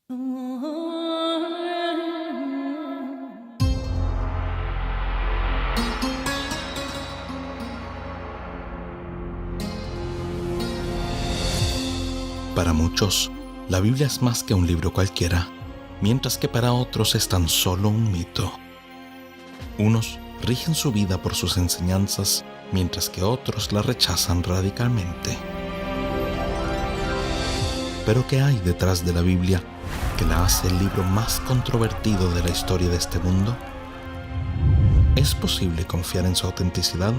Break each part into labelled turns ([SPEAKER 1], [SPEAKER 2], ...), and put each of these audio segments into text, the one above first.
[SPEAKER 1] Para muchos, la Biblia es más que un libro cualquiera, mientras que para otros es tan solo un mito. Unos rigen su vida por sus enseñanzas, mientras que otros la rechazan radicalmente. Pero ¿qué hay detrás de la Biblia que la hace el libro más controvertido de la historia de este mundo? ¿Es posible confiar en su autenticidad?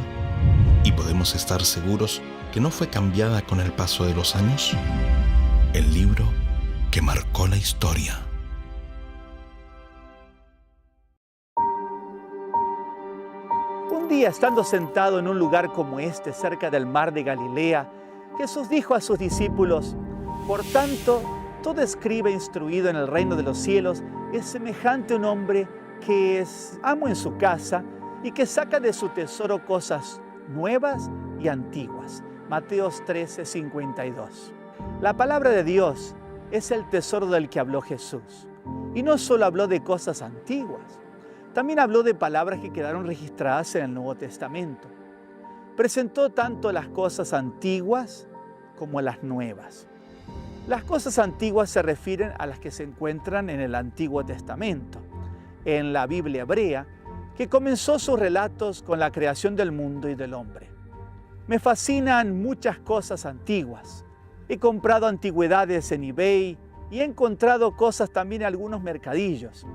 [SPEAKER 1] ¿Y podemos estar seguros que no fue cambiada con el paso de los años? El libro que marcó la historia.
[SPEAKER 2] Un día, estando sentado en un lugar como este, cerca del mar de Galilea, Jesús dijo a sus discípulos: por tanto, todo escriba instruido en el reino de los cielos es semejante a un hombre que es amo en su casa y que saca de su tesoro cosas nuevas y antiguas. Mateos 13:52. La palabra de Dios es el tesoro del que habló Jesús. Y no solo habló de cosas antiguas, también habló de palabras que quedaron registradas en el Nuevo Testamento. Presentó tanto las cosas antiguas como las nuevas. Las cosas antiguas se refieren a las que se encuentran en el Antiguo Testamento, en la Biblia hebrea, que comenzó sus relatos con la creación del mundo y del hombre. Me fascinan muchas cosas antiguas. He comprado antigüedades en eBay y he encontrado cosas también en algunos mercadillos.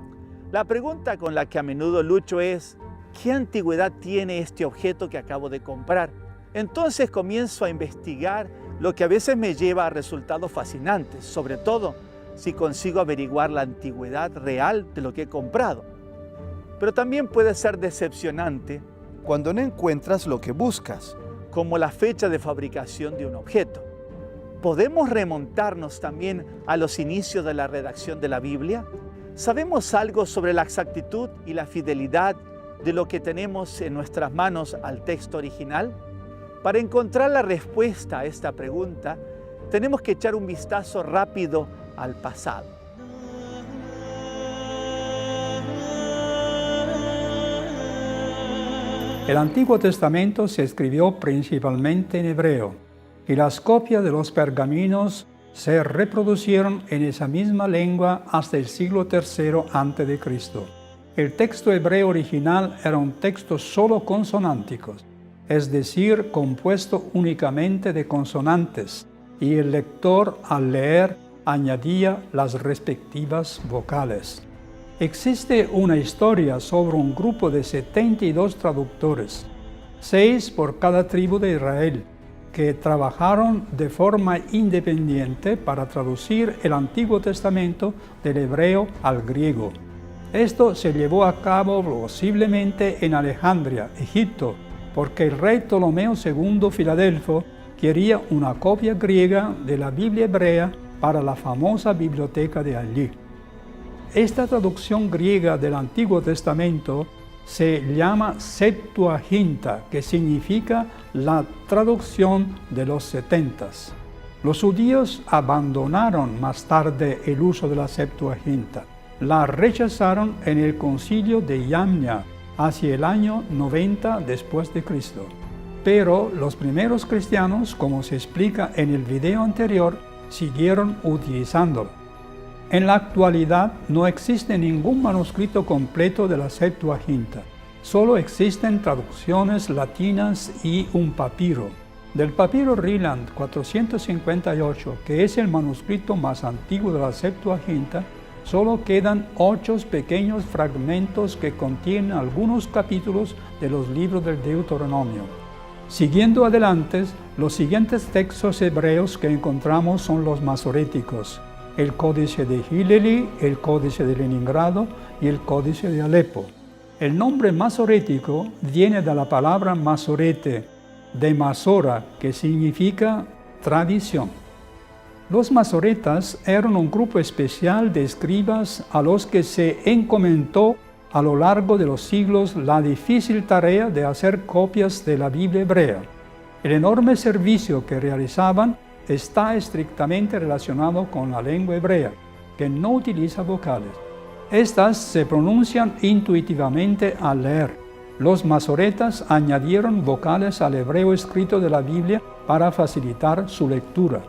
[SPEAKER 2] La pregunta con la que a menudo lucho es: ¿qué antigüedad tiene este objeto que acabo de comprar? Entonces comienzo a investigar, lo que a veces me lleva a resultados fascinantes, sobre todo si consigo averiguar la antigüedad real de lo que he comprado. Pero también puede ser decepcionante cuando no encuentras lo que buscas, como la fecha de fabricación de un objeto. ¿Podemos remontarnos también a los inicios de la redacción de la Biblia? ¿Sabemos algo sobre la exactitud y la fidelidad de lo que tenemos en nuestras manos al texto original? Para encontrar la respuesta a esta pregunta, tenemos que echar un vistazo rápido al pasado.
[SPEAKER 3] El Antiguo Testamento se escribió principalmente en hebreo, y las copias de los pergaminos se reproducieron en esa misma lengua hasta el siglo III a.C. El texto hebreo original era un texto solo consonántico, es decir, compuesto únicamente de consonantes, y el lector al leer añadía las respectivas vocales. Existe una historia sobre un grupo de 72 traductores, 6 por cada tribu de Israel, que trabajaron de forma independiente para traducir el Antiguo Testamento del hebreo al griego. Esto se llevó a cabo posiblemente en Alejandría, Egipto, porque el rey Ptolomeo II Filadelfo quería una copia griega de la Biblia hebrea para la famosa biblioteca de allí. Esta traducción griega del Antiguo Testamento se llama Septuaginta, que significa la traducción de los 70. Los judíos abandonaron más tarde el uso de la Septuaginta. La rechazaron en el concilio de Yamnia hacia el año 90 después de Cristo. Pero los primeros cristianos, como se explica en el video anterior, siguieron utilizándolo. En la actualidad no existe ningún manuscrito completo de la Septuaginta. Solo existen traducciones latinas y un papiro. Del papiro Ryland 458, que es el manuscrito más antiguo de la Septuaginta, solo quedan 8 pequeños fragmentos que contienen algunos capítulos de los libros del Deuteronomio. Siguiendo adelante, los siguientes textos hebreos que encontramos son los masoréticos: el Códice de Hillel, el Códice de Leningrado y el Códice de Alepo. El nombre masorético viene de la palabra masorete, de Masora, que significa tradición. Los masoretas eran un grupo especial de escribas a los que se encomendó a lo largo de los siglos la difícil tarea de hacer copias de la Biblia hebrea. El enorme servicio que realizaban está estrictamente relacionado con la lengua hebrea. que no utiliza vocales. Estas se pronuncian intuitivamente al leer. Los masoretas añadieron vocales al hebreo escrito de la Biblia para facilitar su lectura.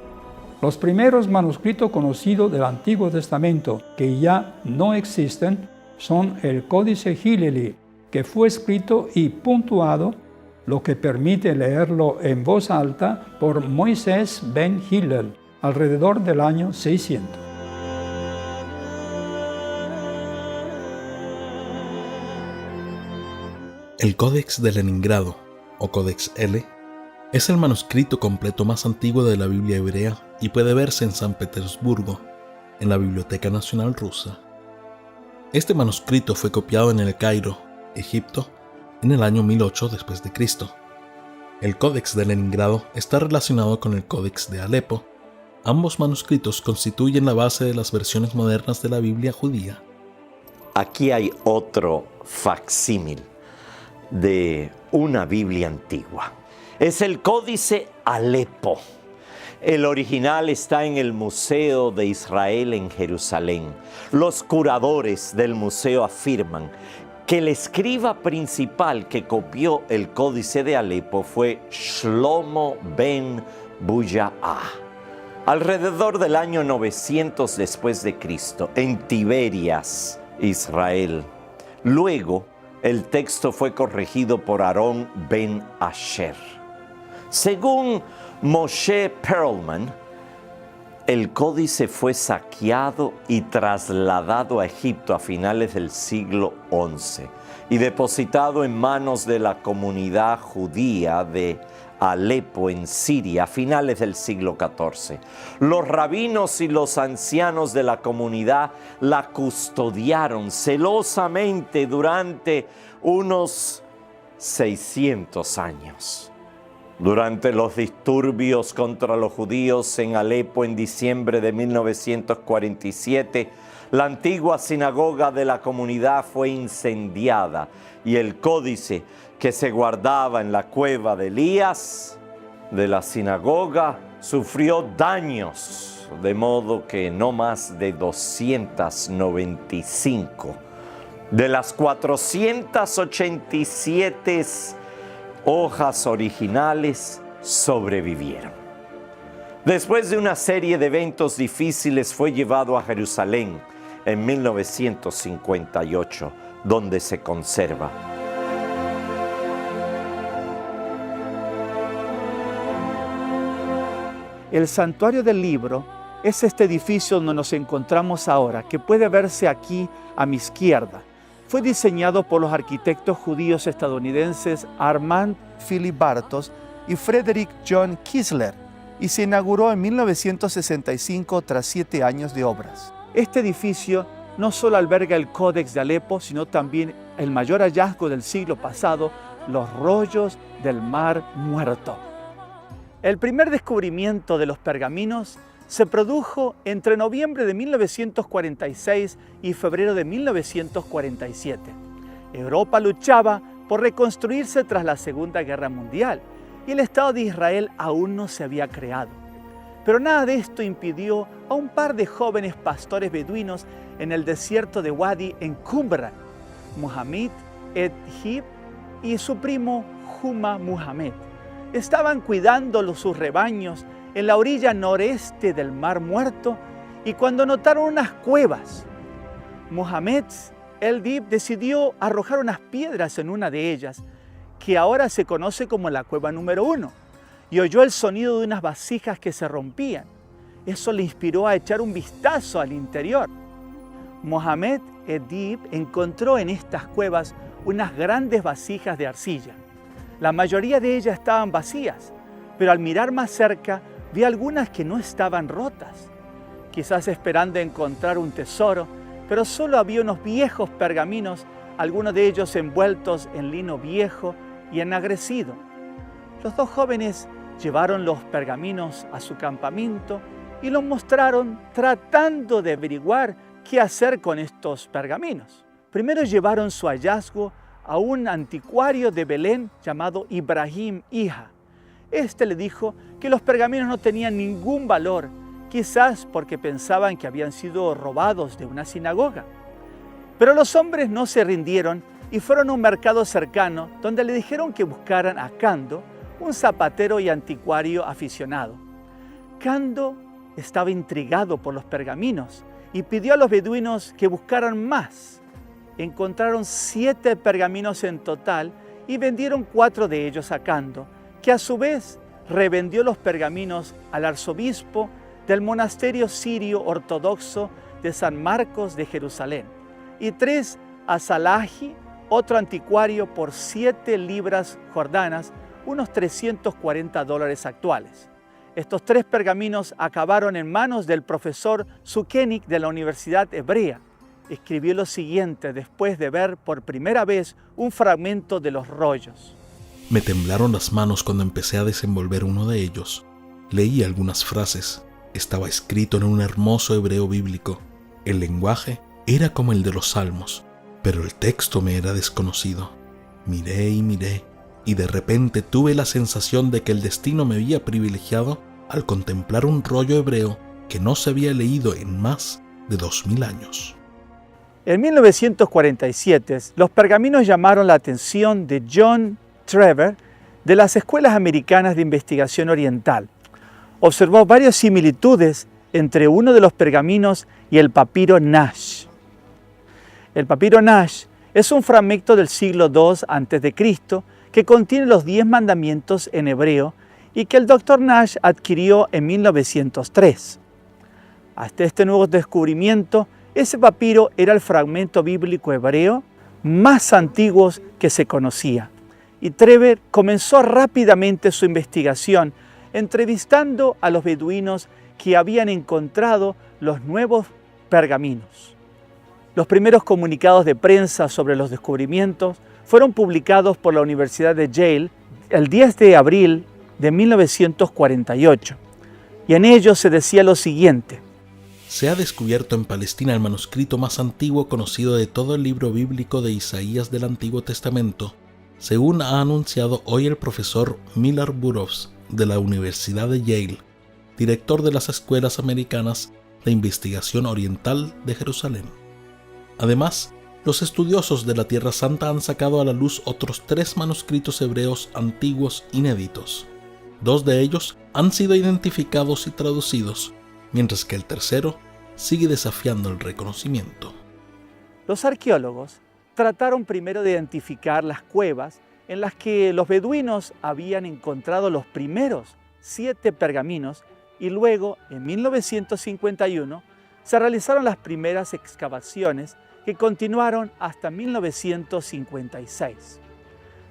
[SPEAKER 3] Los primeros manuscritos conocidos del Antiguo Testamento que ya no existen son el Códice Gileli, que fue escrito y puntuado, lo que permite leerlo en voz alta por Moisés ben Hillel, alrededor del año 600.
[SPEAKER 1] El Códex de Leningrado, o Codex L, es el manuscrito completo más antiguo de la Biblia hebrea y puede verse en San Petersburgo, en la Biblioteca Nacional Rusa. Este manuscrito fue copiado en El Cairo, Egipto, en el año 1008 después de Cristo. El Códex de Leningrado está relacionado con el Códex de Alepo. Ambos manuscritos constituyen la base de las versiones modernas de la Biblia judía.
[SPEAKER 4] Aquí hay otro facsímil de una Biblia antigua. Es el Códice Alepo. El original está en el Museo de Israel en Jerusalén. Los curadores del museo afirman que el escriba principal que copió el Códice de Alepo fue Shlomo ben Buya'a, alrededor del año 900 después de Cristo, en Tiberias, Israel. Luego, el texto fue corregido por Aarón ben Asher. Según Moshe Perlman, el códice fue saqueado y trasladado a Egipto a finales del siglo XI y depositado en manos de la comunidad judía de Alepo en Siria a finales del siglo XIV. Los rabinos y los ancianos de la comunidad la custodiaron celosamente durante unos 600 años. Durante los disturbios contra los judíos en Alepo en diciembre de 1947, la antigua sinagoga de la comunidad fue incendiada y el códice que se guardaba en la cueva de Elías de la sinagoga sufrió daños, de modo que no más de 295 de las 487 hojas originales sobrevivieron. Después de una serie de eventos difíciles, fue llevado a Jerusalén en 1958, donde se conserva.
[SPEAKER 2] El santuario del libro es este edificio donde nos encontramos ahora, que puede verse aquí a mi izquierda. Fue diseñado por los arquitectos judíos estadounidenses Armand Philip Bartos y Frederick John Kiesler y se inauguró en 1965 tras 7 años de obras. Este edificio no solo alberga el Códex de Alepo, sino también el mayor hallazgo del siglo pasado, los rollos del Mar Muerto. El primer descubrimiento de los pergaminos se produjo entre noviembre de 1946 y febrero de 1947. Europa luchaba por reconstruirse tras la Segunda Guerra Mundial y el Estado de Israel aún no se había creado. Pero nada de esto impidió a un par de jóvenes pastores beduinos en el desierto de Wadi en Qumran, Muhammad Edhib y su primo Huma Muhammad. Estaban cuidando sus rebaños en la orilla noreste del Mar Muerto y cuando notaron unas cuevas, Muhammad el-Dib decidió arrojar unas piedras en una de ellas, que ahora se conoce como la cueva número 1, y oyó el sonido de unas vasijas que se rompían. Eso le inspiró a echar un vistazo al interior. Muhammad el-Dib encontró en estas cuevas unas grandes vasijas de arcilla. La mayoría de ellas estaban vacías, pero al mirar más cerca, vi algunas que no estaban rotas, quizás esperando encontrar un tesoro, pero solo había unos viejos pergaminos, algunos de ellos envueltos en lino viejo y ennegrecido. Los dos jóvenes llevaron los pergaminos a su campamento y los mostraron tratando de averiguar qué hacer con estos pergaminos. Primero llevaron su hallazgo a un anticuario de Belén llamado Ibrahim Hija. Este le dijo que los pergaminos no tenían ningún valor quizás porque pensaban que habían sido robados de una sinagoga. Pero los hombres no se rindieron y fueron a un mercado cercano donde le dijeron que buscaran a Cando, un zapatero y anticuario aficionado. Cando estaba intrigado por los pergaminos y pidió a los beduinos que buscaran más. Encontraron 7 pergaminos en total y vendieron 4 de ellos a Cando, que a su vez revendió los pergaminos al arzobispo del monasterio sirio ortodoxo de San Marcos de Jerusalén, y 3 a Salahi, otro anticuario, por 7 libras jordanas, unos $340 actuales. Estos 3 pergaminos acabaron en manos del profesor Sukenik de la Universidad Hebrea. Escribió lo siguiente después de ver por primera vez un fragmento de los rollos.
[SPEAKER 1] Me temblaron las manos cuando empecé a desenvolver uno de ellos. Leí algunas frases. Estaba escrito en un hermoso hebreo bíblico. El lenguaje era como el de los salmos, pero el texto me era desconocido. Miré y miré, y de repente tuve la sensación de que el destino me había privilegiado al contemplar un rollo hebreo que no se había leído en más de 2000 años.
[SPEAKER 2] En 1947, los pergaminos llamaron la atención de John Trevor de las Escuelas Americanas de Investigación Oriental. Observó varias similitudes entre uno de los pergaminos y el papiro Nash. El papiro Nash es un fragmento del siglo II a.C. que contiene los 10 mandamientos en hebreo y que el Dr. Nash adquirió en 1903. Hasta este nuevo descubrimiento, ese papiro era el fragmento bíblico hebreo más antiguo que se conocía. Y Trevor comenzó rápidamente su investigación, entrevistando a los beduinos que habían encontrado los nuevos pergaminos. Los primeros comunicados de prensa sobre los descubrimientos fueron publicados por la Universidad de Yale el 10 de abril de 1948, y en ellos se decía lo siguiente:
[SPEAKER 1] Se ha descubierto en Palestina el manuscrito más antiguo conocido de todo el libro bíblico de Isaías del Antiguo Testamento, según ha anunciado hoy el profesor Millard Burroughs de la Universidad de Yale, director de las Escuelas Americanas de Investigación Oriental de Jerusalén. Además, los estudiosos de la Tierra Santa han sacado a la luz otros 3 manuscritos hebreos antiguos inéditos. 2 de ellos han sido identificados y traducidos, mientras que el tercero sigue desafiando el reconocimiento.
[SPEAKER 2] Los arqueólogos trataron primero de identificar las cuevas en las que los beduinos habían encontrado los primeros 7 pergaminos, y luego, en 1951, se realizaron las primeras excavaciones que continuaron hasta 1956.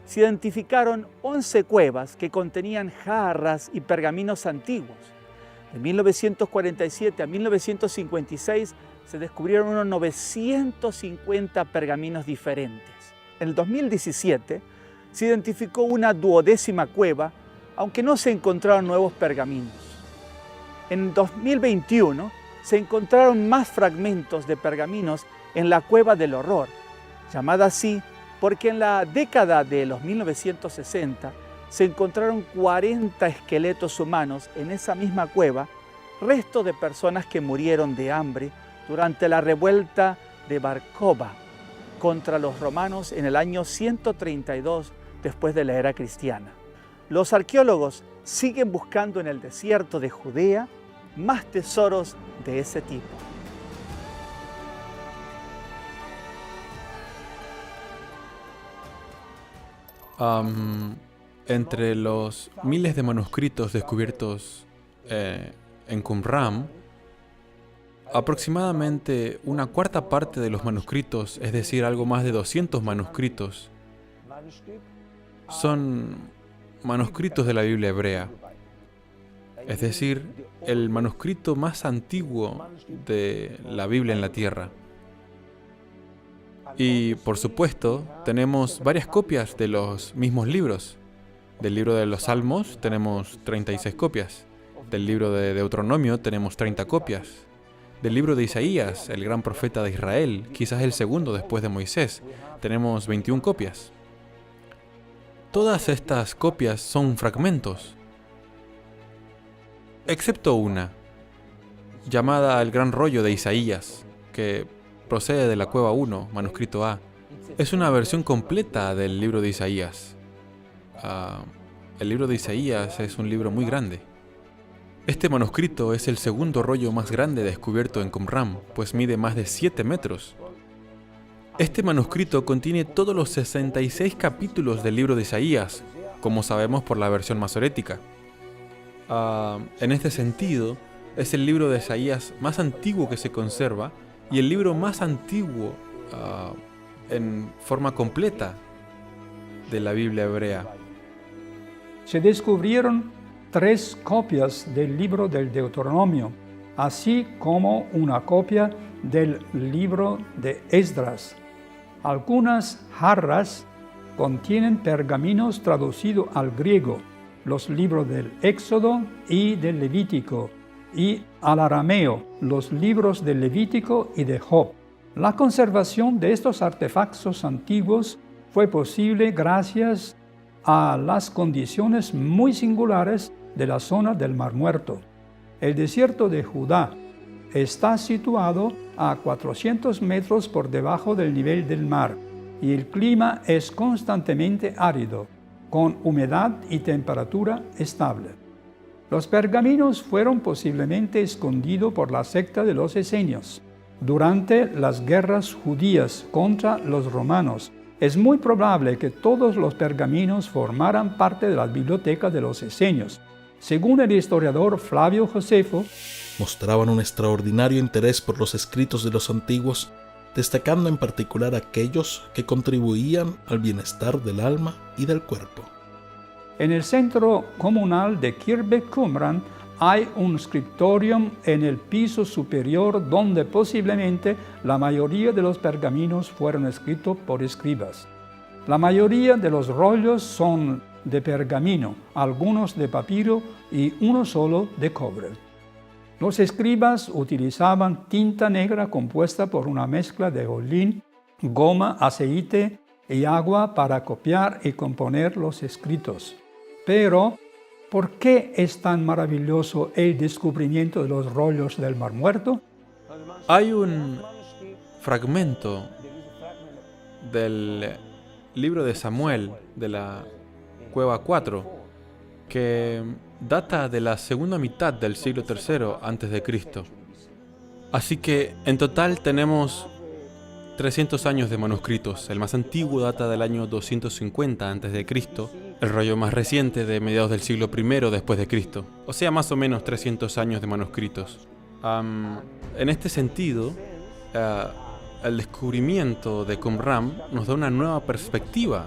[SPEAKER 2] Se identificaron 11 cuevas que contenían jarras y pergaminos antiguos. De 1947 a 1956 se descubrieron unos 950 pergaminos diferentes. En el 2017 se identificó una 12ª cueva, aunque no se encontraron nuevos pergaminos. En 2021 se encontraron más fragmentos de pergaminos en la Cueva del Horror, llamada así porque en la década de los 1960 se encontraron 40 esqueletos humanos en esa misma cueva, restos de personas que murieron de hambre durante la revuelta de Bar Kokhba contra los romanos en el año 132 después de la era cristiana. Los arqueólogos siguen buscando en el desierto de Judea más tesoros de ese tipo.
[SPEAKER 5] Entre los miles de manuscritos descubiertos en Qumran, aproximadamente una cuarta parte de los manuscritos, es decir, algo más de 200 manuscritos, son manuscritos de la Biblia hebrea. Es decir, el manuscrito más antiguo de la Biblia en la tierra. Y, por supuesto, tenemos varias copias de los mismos libros. Del libro de los Salmos tenemos 36 copias. Del libro de Deuteronomio tenemos 30 copias. Del libro de Isaías, el gran profeta de Israel, quizás el segundo después de Moisés, tenemos 21 copias. Todas estas copias son fragmentos, excepto una. llamada el Gran Rollo de Isaías, que procede de la Cueva 1, manuscrito A. Es una versión completa del libro de Isaías. El libro de Isaías es un libro muy grande. Este manuscrito es el segundo rollo más grande descubierto en Qumran, pues mide más de 7 metros. Este manuscrito contiene todos los 66 capítulos del libro de Isaías, como sabemos por la versión masorética. En este sentido, es el libro de Isaías más antiguo que se conserva y el libro más antiguo en forma completa de la Biblia hebrea.
[SPEAKER 3] Se descubrieron 3 copias del libro del Deuteronomio, así como una copia del libro de Esdras. Algunas jarras contienen pergaminos traducidos al griego, los libros del Éxodo y del Levítico, y al arameo, los libros del Levítico y de Job. La conservación de estos artefactos antiguos fue posible gracias a las condiciones muy singulares de la zona del Mar Muerto. El desierto de Judá está situado a 400 metros por debajo del nivel del mar y el clima es constantemente árido, con humedad y temperatura estable. Los pergaminos fueron posiblemente escondidos por la secta de los esenios. Durante las guerras judías contra los romanos, es muy probable que todos los pergaminos formaran parte de la biblioteca de los esenios. Según el historiador Flavio Josefo,
[SPEAKER 1] mostraban un extraordinario interés por los escritos de los antiguos, destacando en particular aquellos que contribuían al bienestar del alma y del cuerpo.
[SPEAKER 3] En el centro comunal de Kirbe Qumran hay un scriptorium en el piso superior donde posiblemente la mayoría de los pergaminos fueron escritos por escribas. La mayoría de los rollos son de pergamino, algunos de papiro y uno solo de cobre. Los escribas utilizaban tinta negra compuesta por una mezcla de holín, goma, aceite y agua para copiar y componer los escritos. Pero, ¿por qué es tan maravilloso el descubrimiento de los rollos del Mar Muerto?
[SPEAKER 5] Hay un fragmento del libro de Samuel, de la Cueva 4, que data de la segunda mitad del siglo III a.C. Así que en total tenemos 300 años de manuscritos. El más antiguo data del año 250 a.C., el rollo más reciente de mediados del siglo I después de Cristo. O sea, más o menos 300 años de manuscritos. En este sentido, el descubrimiento de Qumran nos da una nueva perspectiva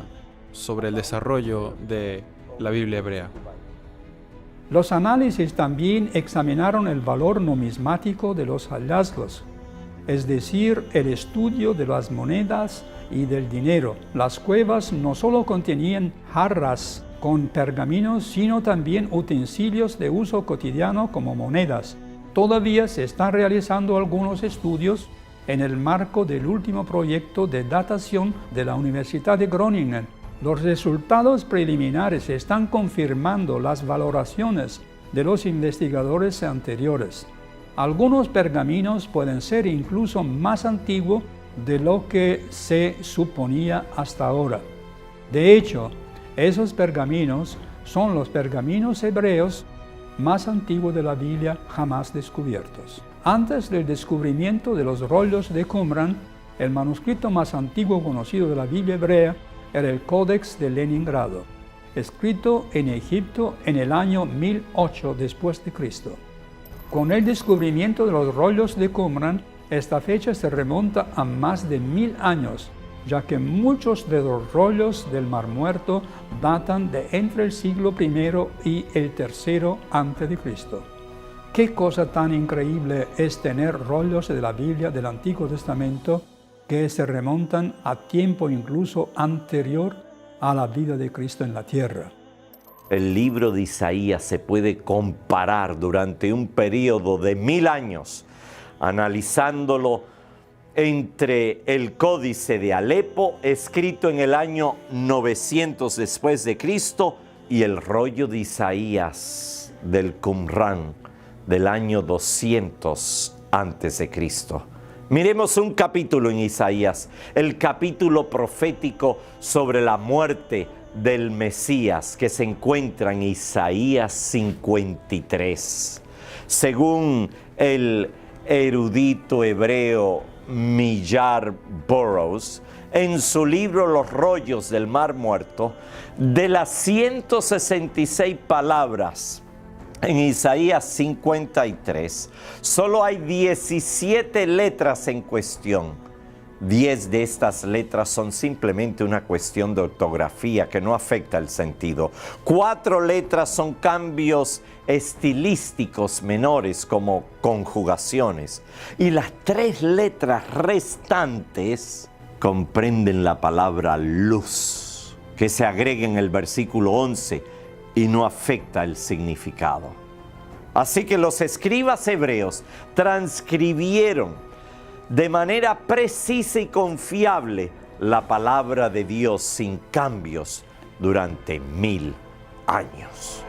[SPEAKER 5] sobre el desarrollo de la Biblia hebrea.
[SPEAKER 3] Los análisis también examinaron el valor numismático de los hallazgos, es decir, el estudio de las monedas y del dinero. Las cuevas no solo contenían jarras con pergaminos, sino también utensilios de uso cotidiano como monedas. Todavía se están realizando algunos estudios en el marco del último proyecto de datación de la Universidad de Groningen. Los resultados preliminares están confirmando las valoraciones de los investigadores anteriores. Algunos pergaminos pueden ser incluso más antiguos de lo que se suponía hasta ahora. De hecho, esos pergaminos son los pergaminos hebreos más antiguos de la Biblia jamás descubiertos. Antes del descubrimiento de los rollos de Qumran, el manuscrito más antiguo conocido de la Biblia hebrea era el Códex de Leningrado, escrito en Egipto en el año 1008 después de Cristo. Con el descubrimiento de los rollos de Qumran, esta fecha se remonta a más de 1000 años, ya que muchos de los rollos del Mar Muerto datan de entre el siglo I y el III a.C. ¿Qué cosa tan increíble es tener rollos de la Biblia del Antiguo Testamento que se remontan a tiempo incluso anterior a la vida de Cristo en la tierra?
[SPEAKER 4] El libro de Isaías se puede comparar durante un periodo de 1000 años, analizándolo entre el Códice de Alepo, escrito en el año 900 después de Cristo, y el rollo de Isaías del Qumran, del año 200 a.C. Miremos un capítulo en Isaías, el capítulo profético sobre la muerte del Mesías, que se encuentra en Isaías 53. Según el erudito hebreo Millar Burroughs, en su libro Los rollos del Mar Muerto, de las 166 palabras en Isaías 53, solo hay 17 letras en cuestión. 10 de estas letras son simplemente una cuestión de ortografía que no afecta el sentido. 4 letras son cambios estilísticos menores como conjugaciones. Y las 3 letras restantes comprenden la palabra luz, que se agrega en el versículo 11 y no afecta el significado. Así que los escribas hebreos transcribieron de manera precisa y confiable la palabra de Dios sin cambios durante 1000 años.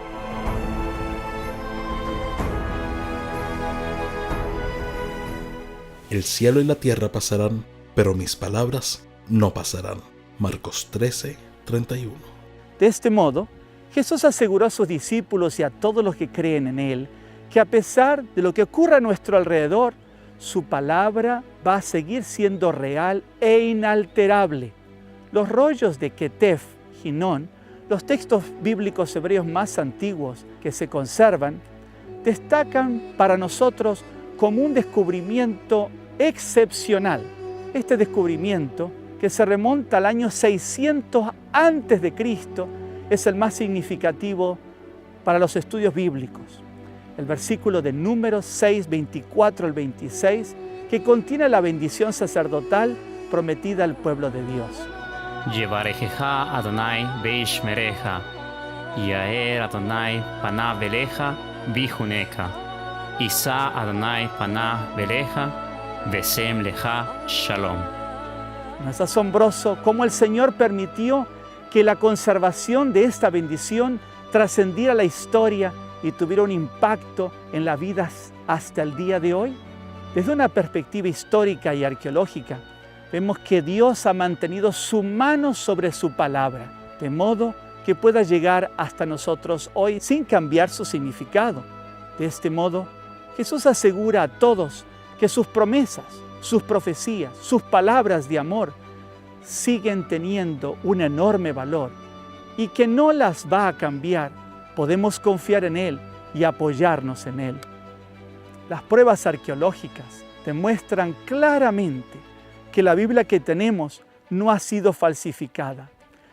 [SPEAKER 1] El cielo y la tierra pasarán, pero mis palabras no pasarán. Marcos 13, 31.
[SPEAKER 2] De este modo, Jesús aseguró a sus discípulos y a todos los que creen en Él que a pesar de lo que ocurra a nuestro alrededor, su palabra va a seguir siendo real e inalterable. Los rollos de Ketef, Ginón, los textos bíblicos hebreos más antiguos que se conservan, destacan para nosotros como un descubrimiento excepcional. Este descubrimiento, que se remonta al año 600 a.C., es el más significativo para los estudios bíblicos. El versículo de Números 6, 24 al 26, que contiene la bendición sacerdotal prometida al pueblo de Dios.
[SPEAKER 6] Yevarejeja Adonai beishmereja, Yaer Adonai panav veleja bijuneja, Isa Adonai panav veleja, Besem leja shalom.
[SPEAKER 2] No es asombroso cómo el Señor permitió que la conservación de esta bendición trascendiera la historia y tuviera un impacto en las vidas hasta el día de hoy. Desde una perspectiva histórica y arqueológica, vemos que Dios ha mantenido su mano sobre su palabra, de modo que pueda llegar hasta nosotros hoy sin cambiar su significado. De este modo, Jesús asegura a todos que sus promesas, sus profecías, sus palabras de amor siguen teniendo un enorme valor y que no las va a cambiar. Podemos confiar en Él y apoyarnos en Él. Las pruebas arqueológicas demuestran claramente que la Biblia que tenemos no ha sido falsificada,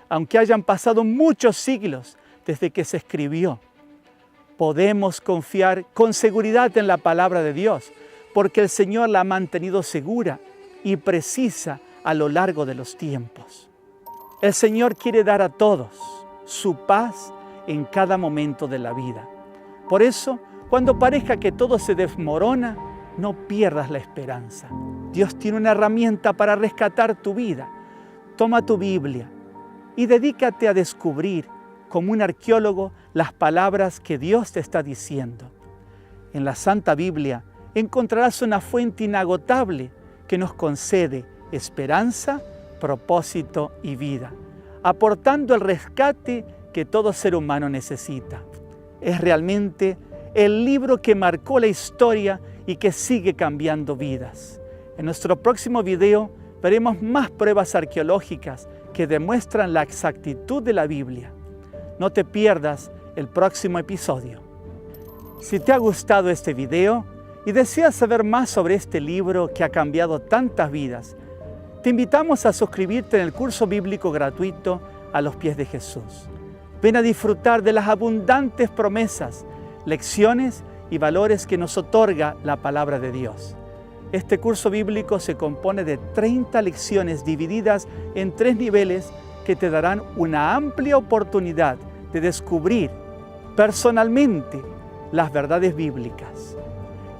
[SPEAKER 2] aunque hayan pasado muchos siglos desde que se escribió. Podemos confiar con seguridad en la palabra de Dios, porque el Señor la ha mantenido segura y precisa a lo largo de los tiempos. El Señor quiere dar a todos su paz en cada momento de la vida. Por eso, cuando parezca que todo se desmorona, no pierdas la esperanza. Dios tiene una herramienta para rescatar tu vida. Toma tu Biblia y dedícate a descubrir, como un arqueólogo, las palabras que Dios te está diciendo. En la Santa Biblia encontrarás una fuente inagotable que nos concede esperanza, propósito y vida, aportando el rescate que todo ser humano necesita. Es realmente el libro que marcó la historia y que sigue cambiando vidas. En nuestro próximo video veremos más pruebas arqueológicas que demuestran la exactitud de la Biblia. No te pierdas el próximo episodio. Si te ha gustado este video y deseas saber más sobre este libro que ha cambiado tantas vidas, te invitamos a suscribirte en el curso bíblico gratuito A los pies de Jesús. Ven a disfrutar de las abundantes promesas, lecciones y valores que nos otorga la palabra de Dios. Este curso bíblico se compone de 30 lecciones divididas en 3 niveles que te darán una amplia oportunidad de descubrir personalmente las verdades bíblicas.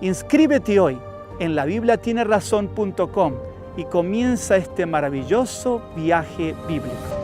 [SPEAKER 2] Inscríbete hoy en labibliatienerazón.com y comienza este maravilloso viaje bíblico.